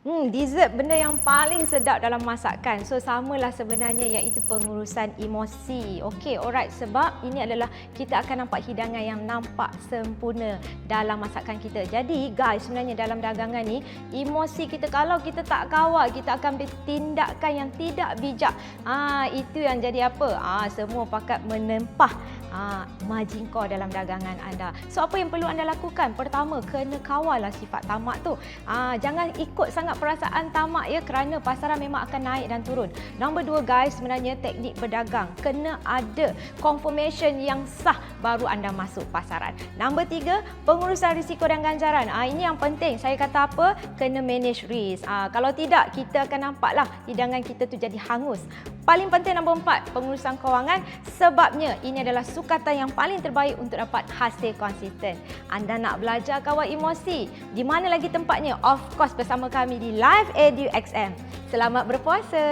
Dessert benda yang paling sedap dalam masakan. So samalah sebenarnya, iaitu pengurusan emosi. Okey, alright, sebab ini adalah kita akan nampak hidangan yang nampak sempurna dalam masakan kita. Jadi guys, sebenarnya dalam dagangan ni, emosi kita kalau kita tak kawal, kita akan bertindakan yang tidak bijak. Itu yang jadi apa? Semua pakat menempah margin call dalam dagangan anda. So apa yang perlu anda lakukan? Pertama, kena kawal lah sifat tamak tu. Jangan ikut sangat perasaan tamak ya, kerana pasaran memang akan naik dan turun. Nombor 2 guys, sebenarnya teknik berdagang kena ada confirmation yang sah baru anda masuk pasaran. Nombor 3, pengurusan risiko dan ganjaran. Ini yang penting. Saya kata apa? Kena manage risk. Kalau tidak, kita akan nampaklah hidangan kita tu jadi hangus. Paling penting nombor 4, pengurusan kewangan, sebabnya ini adalah sukatan yang paling terbaik untuk dapat hasil konsisten. Anda nak belajar kawal emosi? Di mana lagi tempatnya? Of course bersama kami di Live Edu XM. Selamat berpuasa!